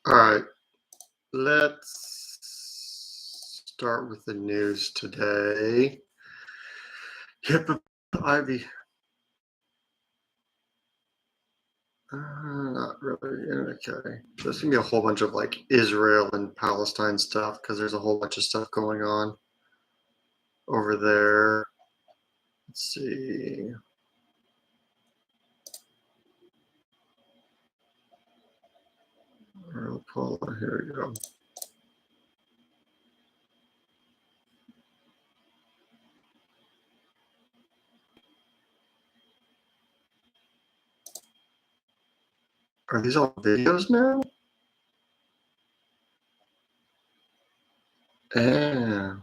All right, let's start with the news today. Yep, Ivy. Not really. Okay. There's gonna be a whole bunch of like Israel and Palestine stuff because there's a whole bunch of stuff going on over there. Let's see. Here we go. Are these all videos now? Yeah.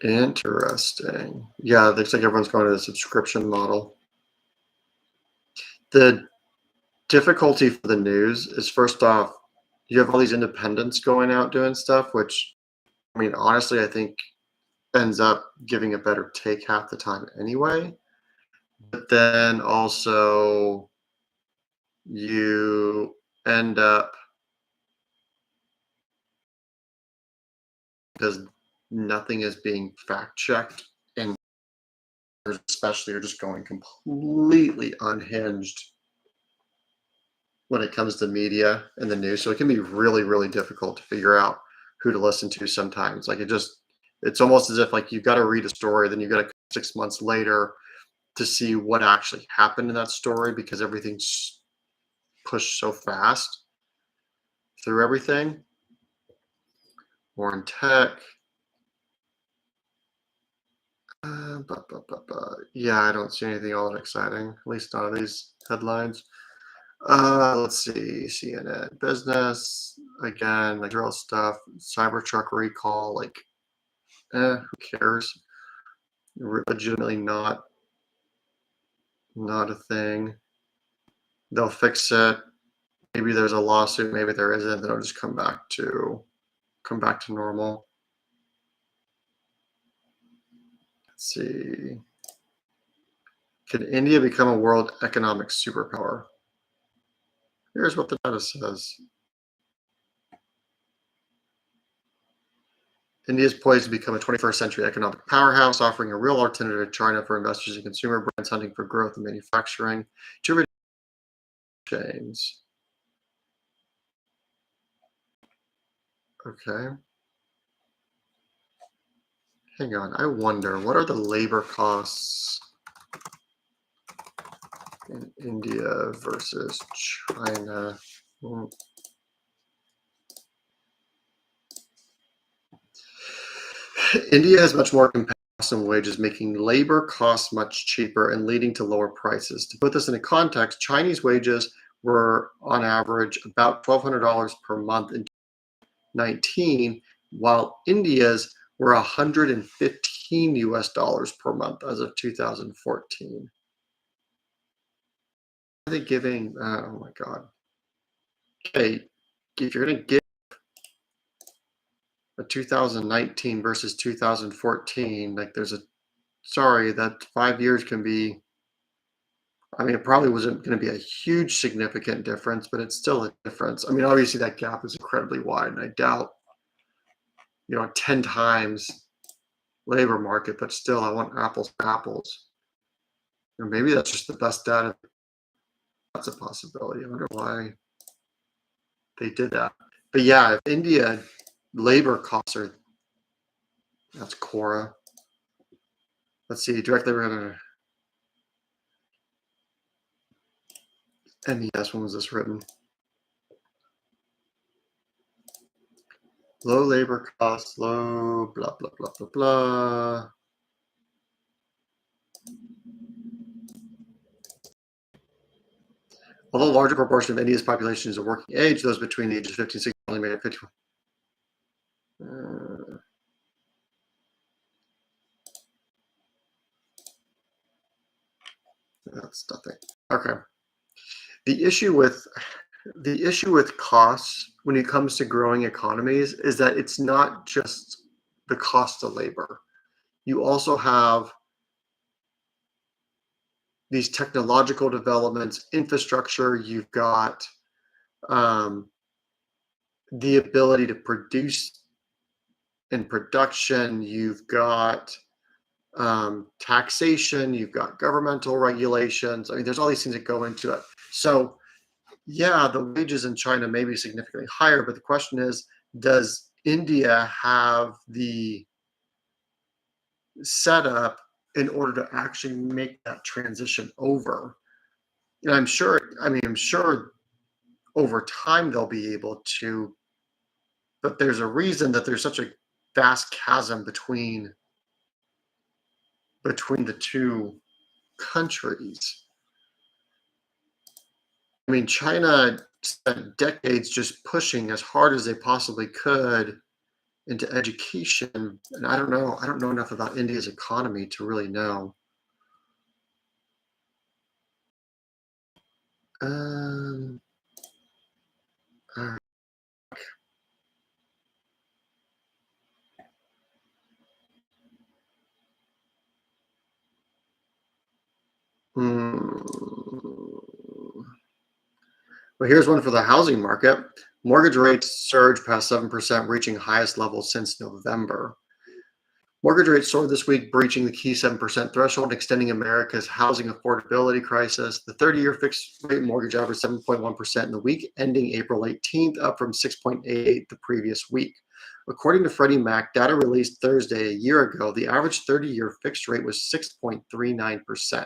Interesting. Yeah, it looks like everyone's going to the subscription model. The difficulty for the news is, first off, you have all these independents going out doing stuff, which, I mean, honestly, I think ends up giving a better take half the time anyway. But then also you end up, because nothing is being fact checked, and especially are just going completely unhinged when it comes to media and the news. So it can be really, really difficult to figure out who to listen to sometimes. Like it's almost as if like you've got to read a story, then you've got to 6 months later to see what actually happened in that story because everything's pushed so fast through everything. More in tech. Yeah, I don't see anything all that exciting, at least not of these headlines. Let's see, CNN business again, like drill stuff, Cybertruck recall, like, who cares? Legitimately not a thing. They'll fix it. Maybe there's a lawsuit, maybe there isn't. Then it'll just come back to normal. Let's see. Could India become a world economic superpower? Here's what the data says. India is poised to become a 21st century economic powerhouse, offering a real alternative to China for investors and consumer brands hunting for growth in manufacturing to chains. Okay. Hang on. I wonder, what are the labor costs in India versus China? India has much more competitive wages, making labor costs much cheaper and leading to lower prices. To put this into context, Chinese wages were on average about $1,200 per month in 2019, while India's were 115 US dollars per month as of 2014. Are they giving? Oh my God. Okay, if you're going to give a 2019 versus 2014, like there's a, sorry, that 5 years can be, I mean, it probably wasn't going to be a huge significant difference, but it's still a difference. I mean, obviously that gap is incredibly wide, and I doubt, 10 times labor market, but still, I want apples to apples. Or maybe that's just the best data. That's a possibility. I wonder why they did that. But yeah, if India labor costs are, that's Quora. Let's see, direct labor. NES, when was this written? Low labor costs, low blah, blah, blah, blah, blah. Although a larger proportion of India's population is of working age, those between the ages of 15 and 16 only made it 51. That's nothing. Okay. The issue with costs when it comes to growing economies is that it's not just the cost of labor. You also have these technological developments, infrastructure, you've got um, the ability to produce in production, you've got taxation, you've got governmental regulations. I mean, there's all these things that go into it. So, yeah, the wages in China may be significantly higher, but the question is, does India have the setup in order to actually make that transition over? And I'm sure, I mean, I'm sure over time they'll be able to, but there's a reason that there's such a vast chasm between the two countries. I mean, China spent decades just pushing as hard as they possibly could into education, and I don't know enough about India's economy to really know. Um, uh, hmm. Well, here's one for the housing market. Mortgage rates surged past 7%, reaching highest level since November. Mortgage rates soared this week, breaching the key 7% threshold and extending America's housing affordability crisis. The 30-year fixed rate mortgage averaged 7.1% in the week ending April 18th, up from 6.88 the previous week. According to Freddie Mac, data released Thursday a year ago, the average 30-year fixed rate was 6.39%.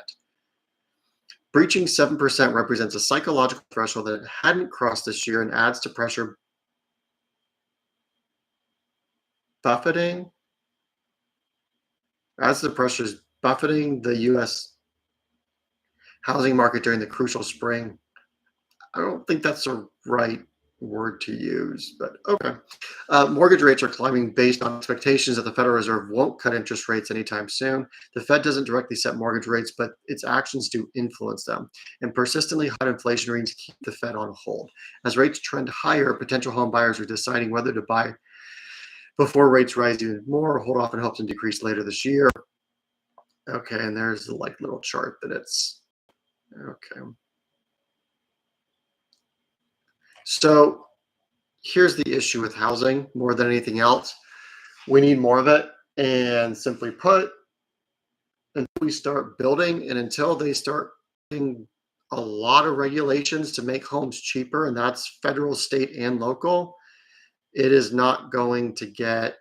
Breaching 7% represents a psychological threshold that it hadn't crossed this year and adds to pressure buffeting as the pressures buffeting the U.S. housing market during the crucial spring. I don't think that's the right word to use, but okay. Mortgage rates are climbing based on expectations that the Federal Reserve won't cut interest rates anytime soon. The Fed doesn't directly set mortgage rates, but its actions do influence them. And persistently high inflation readings keep the Fed on hold. As rates trend higher, potential home buyers are deciding whether to buy before rates rise even more, hold off and help them decrease later this year. Okay, and there's the like little chart that it's okay. So here's the issue with housing more than anything else. We need more of it. And simply put, until we start building and until they start putting a lot of regulations to make homes cheaper, and that's federal, state, and local, it is not going to get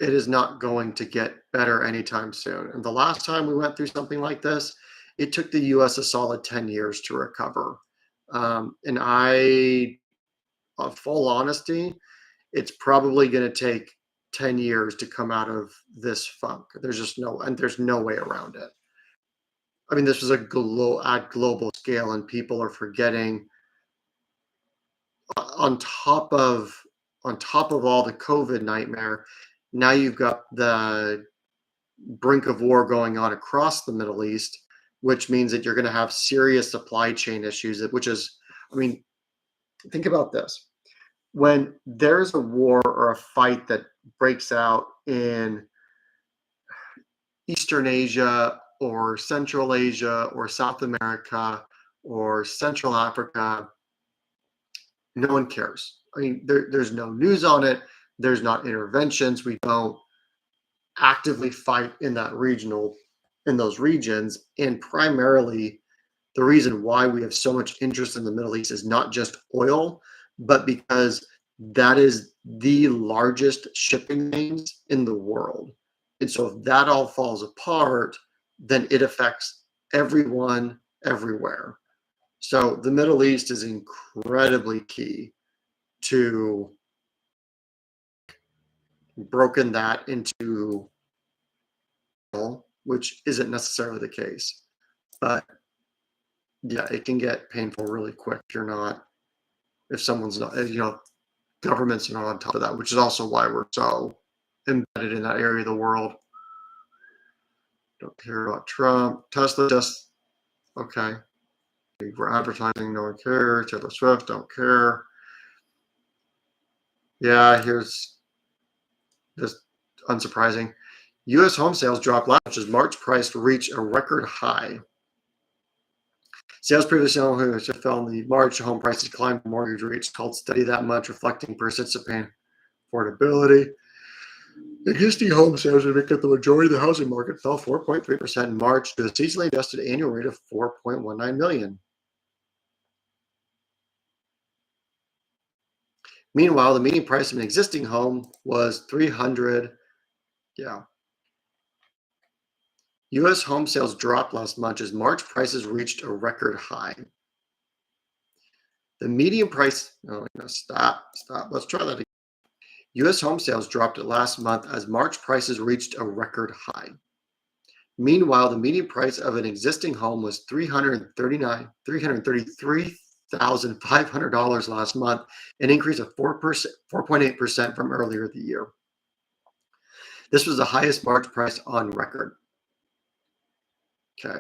it is not going to get better anytime soon. And the last time we went through something like this, it took the US a solid 10 years to recover. And full honesty, it's probably going to take 10 years to come out of this funk. There's no way around it. I mean, this was at global scale, and people are forgetting on top of all the COVID nightmare. Now you've got the brink of war going on across the Middle East, which means that you're going to have serious supply chain issues. Which is, I mean, think about this: when there's a war or a fight that breaks out in Eastern Asia or Central Asia or South America or Central Africa, no one cares. I mean, there's no news on it. There's not interventions. We don't actively fight in those regions. And primarily, the reason why we have so much interest in the Middle East is not just oil, but because that is the largest shipping lanes in the world. And so if that all falls apart, then it affects everyone everywhere. So the Middle East is incredibly key to broken that into, which isn't necessarily the case. But yeah, it can get painful really quick if someone's not, governments are not on top of that, which is also why we're so embedded in that area of the world. Don't care about Trump. Tesla just, okay. For advertising, no one cares. Taylor Swift, don't care. Yeah, here's just unsurprising. U.S. home sales dropped last month as March price reached a record high. Sales previously only fell in the March. Home prices declined. Mortgage rates held steady that month, reflecting persistent affordability. Existing home sales that make up the majority of the housing market fell 4.3% in March to a seasonally adjusted annual rate of 4.19 million. Meanwhile, the median price of an existing home was 300. Yeah. U.S. home sales dropped last month as March prices reached a record high. The median price, oh, no, stop. Let's try that again. U.S. home sales dropped last month as March prices reached a record high. Meanwhile, the median price of an existing home was $333,500 last month, an increase of 4.8% from earlier the year. This was the highest March price on record. Okay.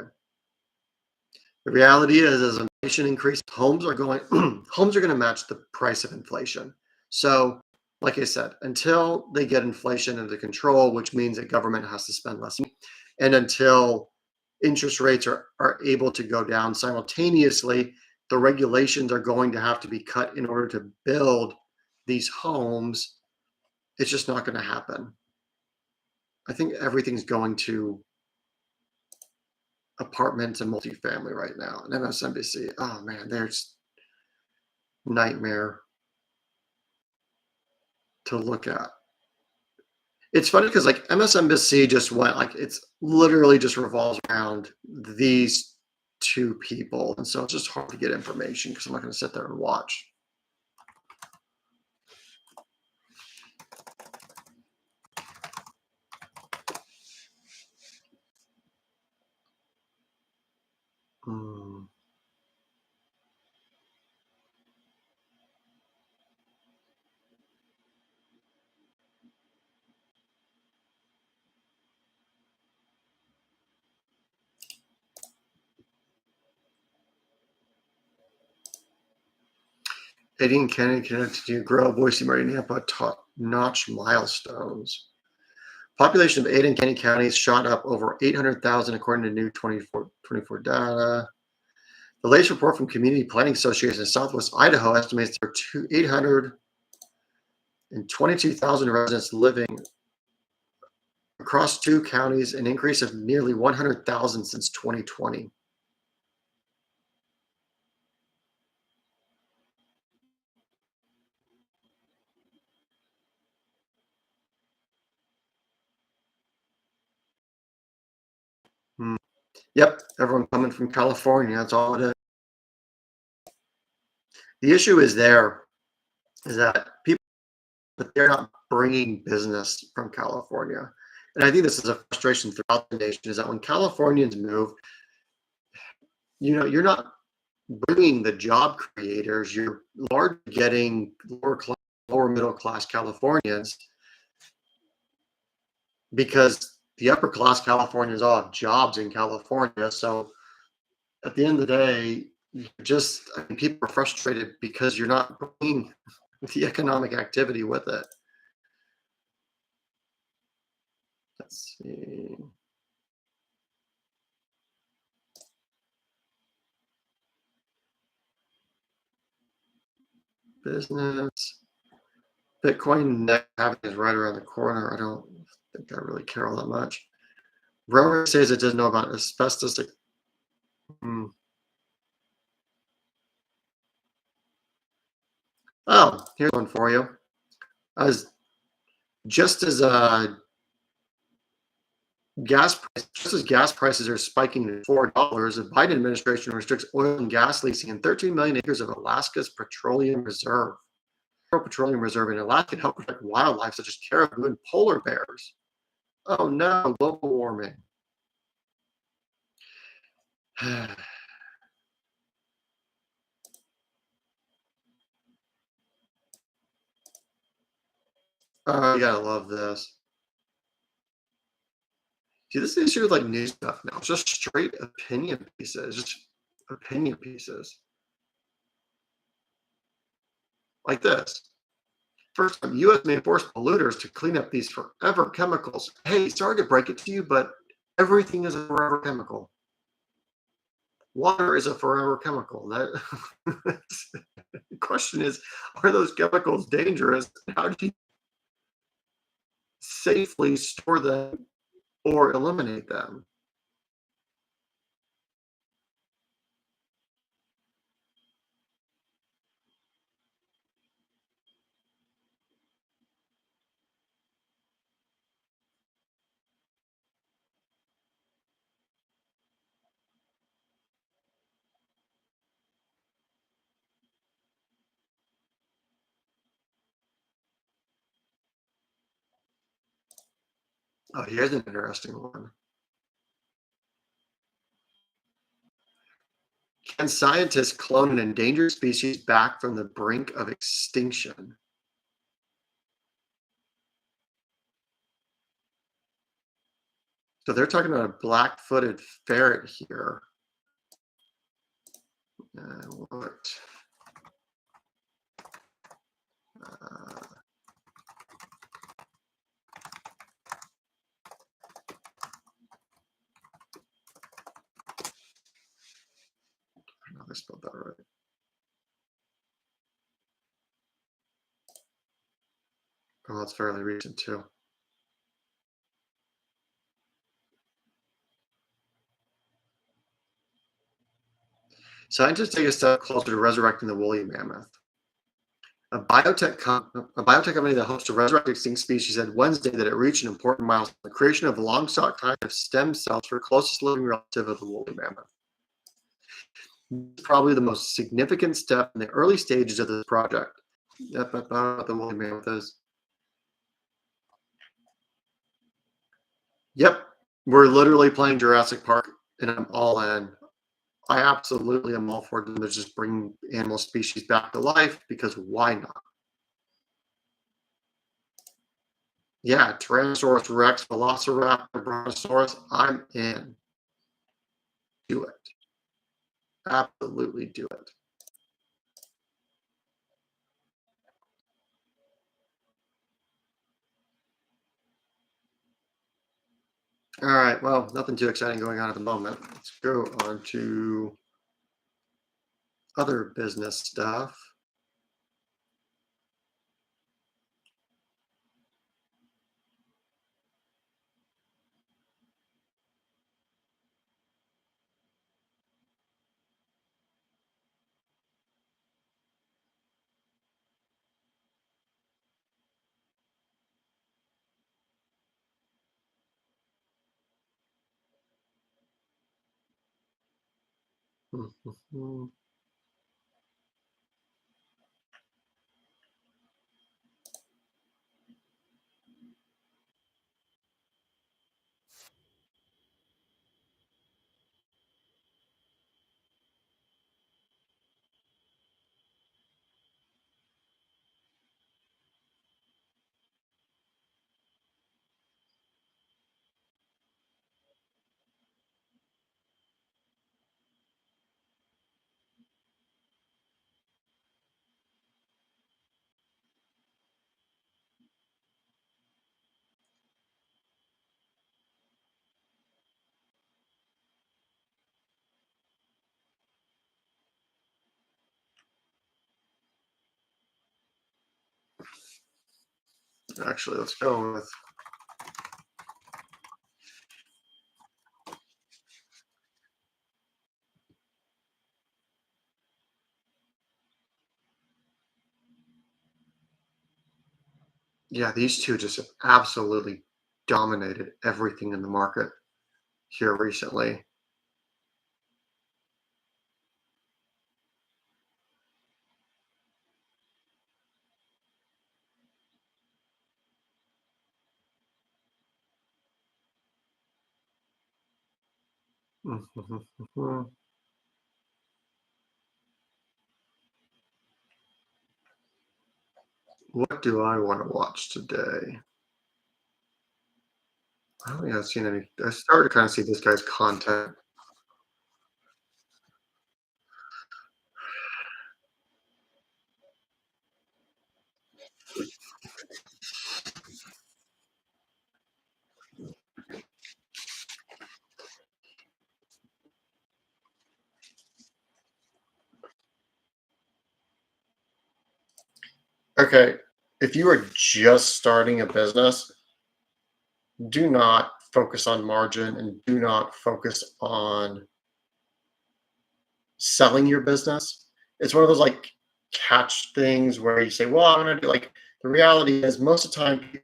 The reality is, as inflation increases, homes are going to match the price of inflation. So, like I said, until they get inflation under control, which means that government has to spend less money, and until interest rates are able to go down simultaneously, the regulations are going to have to be cut in order to build these homes. It's just not going to happen. I think everything's going to apartments and multifamily right now. And MSNBC, oh man, there's nightmare to look at. It's funny because like MSNBC just went like it's literally just revolves around these two people, and so it's just hard to get information because I'm not going to sit there and watch. Hmm. Eddie and Kennedy connected to grow Boise, Murray, Nampa top-notch milestones. Population of Ada and Kennedy counties shot up over 800,000 according to new 24 data. The latest report from Community Planning Association in Southwest Idaho estimates there are 822,000 residents living across two counties, an increase of nearly 100,000 since 2020. Yep, everyone coming from California. That's all it is. The issue is that people, but they're not bringing business from California. And I think this is a frustration throughout the nation, is that when Californians move, you're not bringing the job creators. You're largely getting lower middle class Californians, because the upper class Californians all have jobs in California. So at the end of the day, people are frustrated because you're not bringing the economic activity with it. Let's see. Business. Bitcoin next halving is right around the corner. I don't think I really care all that much. Rower says it doesn't know about asbestos. Oh, here's one for you. Just as gas prices are spiking to $4, the Biden administration restricts oil and gas leasing in 13 million acres of Alaska's petroleum reserve. Petroleum reserve in Alaska can help protect wildlife such as caribou and polar bears. Oh no, global warming. Oh, you gotta love this. See, this is the issue with like news stuff now. It's just straight opinion pieces. Just opinion pieces. Like this. First time, U.S. may force polluters to clean up these forever chemicals. Hey, sorry to break it to you, but everything is a forever chemical. Water is a forever chemical. That the question is, are those chemicals dangerous? How do you safely store them or eliminate them? Oh, here's an interesting one. Can scientists clone an endangered species back from the brink of extinction? So they're talking about a black-footed ferret here. What? Uh, I don't know if I spelled that right. Oh, that's fairly recent too. Scientists take a step closer to resurrecting the woolly mammoth. A biotech company that hopes to resurrect extinct species said Wednesday that it reached an important milestone: the creation of a long-sought kind of stem cells for closest living relative of the woolly mammoth. Probably the most significant step in the early stages of this project. Yep, I thought what the woolly mammoth is. Yep, we're literally playing Jurassic Park, and I'm all in. I absolutely am all for them to just bring animal species back to life because why not? Yeah, Tyrannosaurus Rex, Velociraptor, Brontosaurus, I'm in. Do it. Absolutely do it. All right. Well, nothing too exciting going on at the moment. Let's go on to other business stuff. Mhm. Actually, let's go with yeah. These two just have absolutely dominated everything in the market here recently. Mhm. What do I want to watch today? I don't think I've seen any. I started to kind of see this guy's content. Okay, if you are just starting a business, do not focus on margin and do not focus on selling your business. It's one of those like catch things where you say, well, I'm going to do like the reality is most of the time